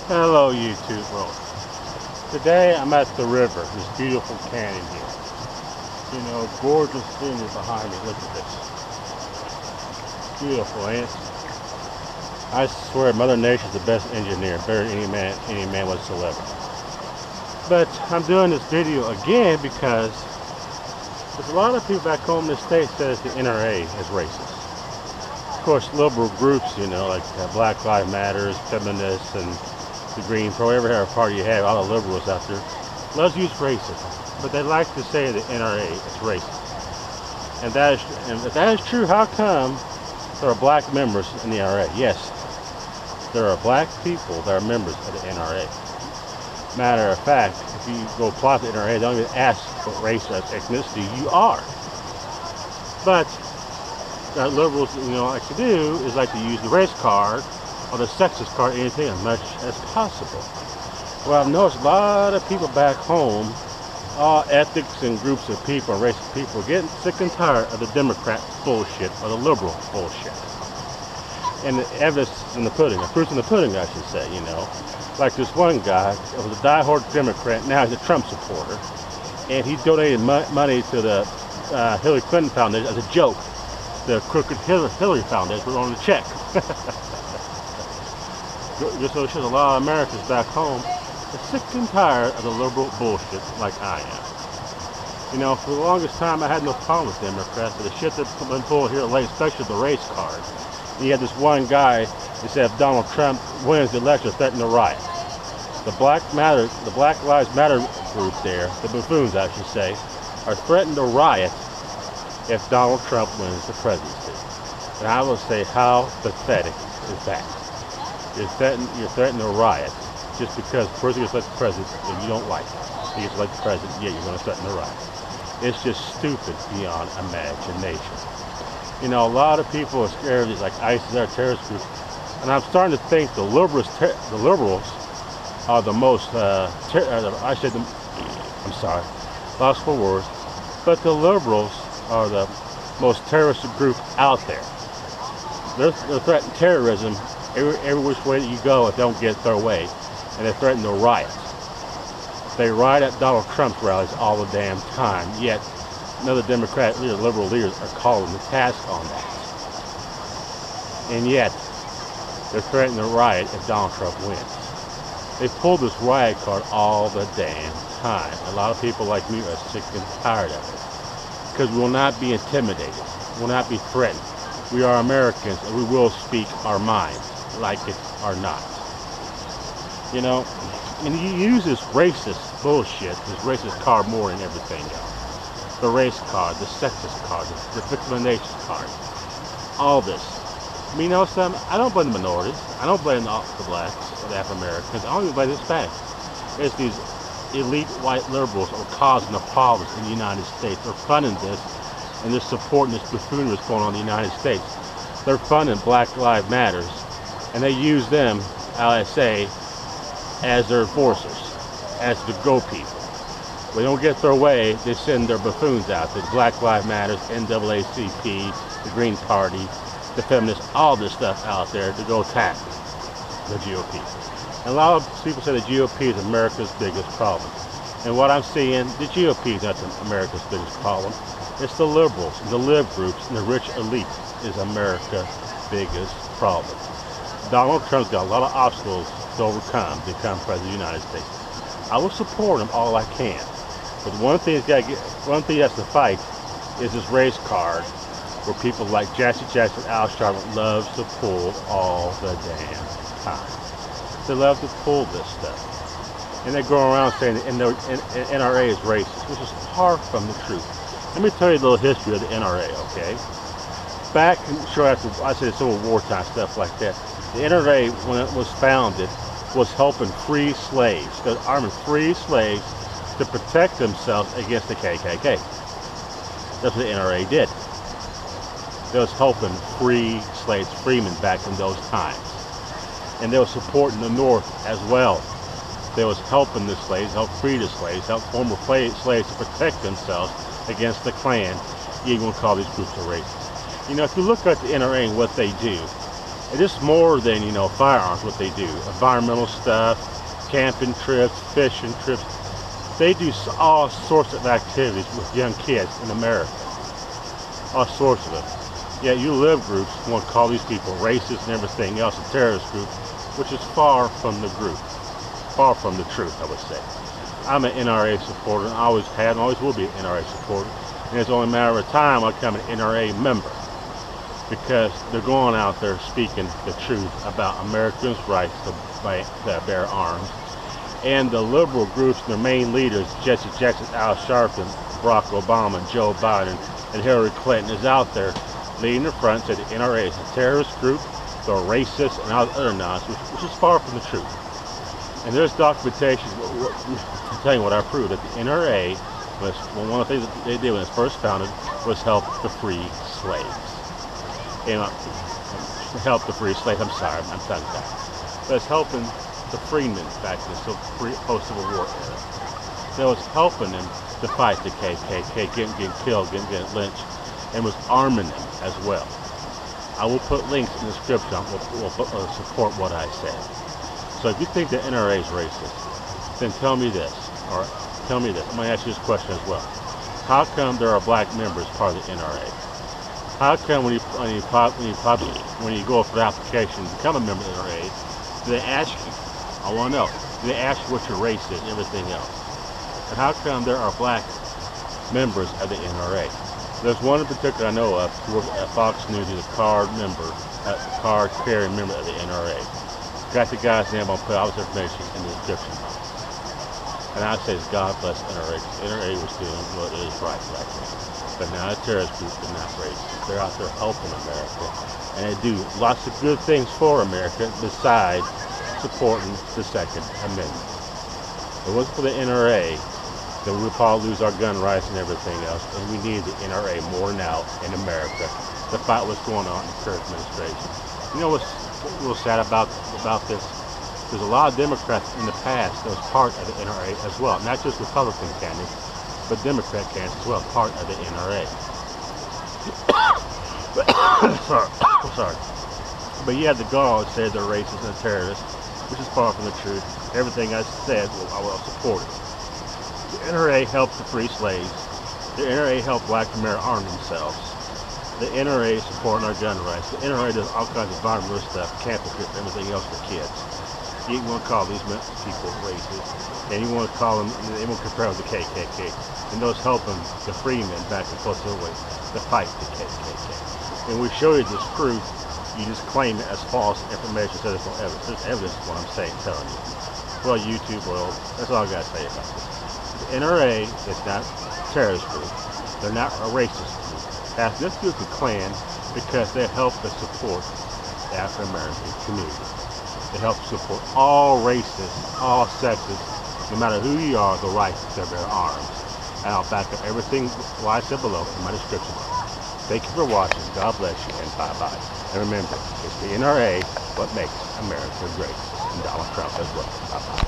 Hello YouTube world. Today I'm at the river, this beautiful canyon here. You know, gorgeous scenery behind me. Look at this. Beautiful, ain't it? I swear Mother Nature's the best engineer, better than any man whatsoever. But I'm doing this video again because there's a lot of people back home in the States says the NRA is racist. Of course, liberal groups, you know, like Black Lives Matter, feminists, and the Green Pro, whatever party you have, all the liberals out there, loves to use racism. But they like to say the NRA is racist. And if that is true, how come there are black members in the NRA? Yes, there are black people that are members of the NRA. Matter of fact, if you go apply to the NRA, they don't even ask what race or ethnicity you are. But what liberals, you know, like to do is like to use the race card or the sexist card, anything as much as possible. Well, I've noticed a lot of people back home, all ethics and groups of people and race of people, getting sick and tired of the Democrat bullshit or the liberal bullshit. And the evidence in the pudding, the fruits in the pudding, I should say, you know. Like this one guy was a diehard Democrat, now he's a Trump supporter, and he donated money to the Hillary Clinton Foundation as a joke. The crooked Hillary Foundation was on the check. Just so it shows a lot of Americans back home are sick and tired of the liberal bullshit like I am. You know, for the longest time I had no problem with Democrats, but the shit that's been pulled here lately, especially the race card. And you had this one guy that said if Donald Trump wins the election, threatened to riot. The Black Lives Matter group there, the buffoons I should say, are threatened to riot if Donald Trump wins the presidency. And I will say, how pathetic is that? You're threatening to riot just because the person gets elected president and you don't like it. He gets elected president, yeah, you're going to threaten to riot. It's just stupid beyond imagination. You know, a lot of people are scared of these, like ISIS or terrorist groups, and I'm starting to think the liberals are the most, I'm sorry, lost for words, but the liberals are the most terrorist group out there. They're threatening terrorism every which way that you go if they don't get their way, and they threaten to riot. They riot at Donald Trump's rallies all the damn time, yet another Democrat leader, liberal leaders are calling the task on that. And yet, they're threatening to riot if Donald Trump wins. They pull this riot card all the damn time. A lot of people like me are sick and tired of it. Because we will not be intimidated. We will not be threatened. We are Americans and we will speak our minds, like it or not. You know, and you use this racist bullshit, this racist card more than everything else. The race card, the sexist card, the victimization card, all this. I mean, you know something? I don't blame the minorities. I don't blame the blacks or the African Americans. I don't even blame the Hispanics. It's these elite white liberals are causing the problems in the United States. They're funding this, and they're supporting this buffoonery that's going on in the United States. They're funding Black Lives Matters, and they use them, I say, as their enforcers, as the go people. When they don't get their way, they send their buffoons out there. Black Lives Matters, NAACP, the Green Party, the feminists, all this stuff out there to go attack the GOP. And a lot of people say the GOP is America's biggest problem. And what I'm seeing, the GOP is not America's biggest problem. It's the liberals, the lib groups, and the rich elite is America's biggest problem. Donald Trump's got a lot of obstacles to overcome to become president of the United States. I will support him all I can. But one thing he has to fight is this race card where people like Jesse Jackson, Al Sharpton loves to pull all the damn time. They love to pull this stuff. And they go around saying the NRA is racist, which is far from the truth. Let me tell you a little history of the NRA, okay? Back shortly after, I said Civil War time, stuff like that, the NRA, when it was founded, was helping free slaves. They're arming free slaves to protect themselves against the KKK. That's what the NRA did. They was helping free slaves, freemen back in those times. And they were supporting the North as well. They was helping the slaves, help free the slaves, help former slaves to protect themselves against the Klan. You even call these groups a racist. You know, if you look at the NRA and what they do, And it's more than, you know, firearms, what they do. Environmental stuff, camping trips, fishing trips. They do all sorts of activities with young kids in America. All sorts of them. Yet you live groups want to call these people racist and everything else, a terrorist group, which is far from the group. Far from the truth, I would say. I'm an NRA supporter, and I always had and always will be an NRA supporter. And it's only a matter of time I become an NRA member, because they're going out there speaking the truth about Americans' rights to bear arms. And the liberal groups, their main leaders, Jesse Jackson, Al Sharpton, Barack Obama, Joe Biden, and Hillary Clinton, is out there leading the front, said the NRA is a terrorist group, they're racist, and other nonsense, which is far from the truth. And there's documentation, I'm telling you what I proved, that the NRA, one of the things that they did when it was first founded, was help the free slaves. And help the free slaves, I'm sorry, I'm tongue-tied. But it's helping the freedmen back in the post-Civil War era. So it's helping them to fight the KKK, getting killed, getting lynched, and was arming them as well. I will put links in the description will support what I said. So if you think the NRA is racist, then tell me this, or tell me this. I'm going to ask you this question as well. How come there are black members part of the NRA? How come when you go for the application to become a member of the NRA, do they ask you? I want to know. Do they ask you what your race is and everything else? And how come there are black members of the NRA? There's one in particular I know of who works at Fox News. He's a card carrying member of the NRA. Got the guy's name. I'll put all this information in the description box. And I say, God bless NRA. The NRA was doing what is right now. But now a terrorist group, they're not racist. They're out there helping America. And they do lots of good things for America besides supporting the Second Amendment. If it wasn't for the NRA, then we would probably lose our gun rights and everything else. And we need the NRA more now in America to fight what's going on in the current administration. You know what's a little sad about this? There's a lot of Democrats in the past that was part of the NRA as well. Not just Republican candidates, but Democrat candidates as well, part of the NRA. sorry. But you have the gall that said they're racist and terrorists, which is far from the truth. Everything I said, I will support it. The NRA helped the free slaves. The NRA helped black Americans arm themselves. The NRA is supporting our gun rights. The NRA does all kinds of environmental stuff, camping trips, everything else for kids. You want to call these people racist, and you want to call them, they won't compare with the KKK. And those helping the freemen back in post-Civil War to fight the KKK. And we show you this proof, you just claim it as false information, so there's no evidence. There's evidence of what I'm saying, telling you. Well, YouTube world, that's all I got to say about this. The NRA is not a terrorist group. They're not a racist group. This group is a Klan because they help to support the African American community. They help support all races, all sexes, no matter who you are, the right to bear arms. And I'll back up everything what I said below in my description box. Thank you for watching. God bless you, and bye-bye. And remember, it's the NRA what makes America great. And Donald Trump as well. Bye-bye.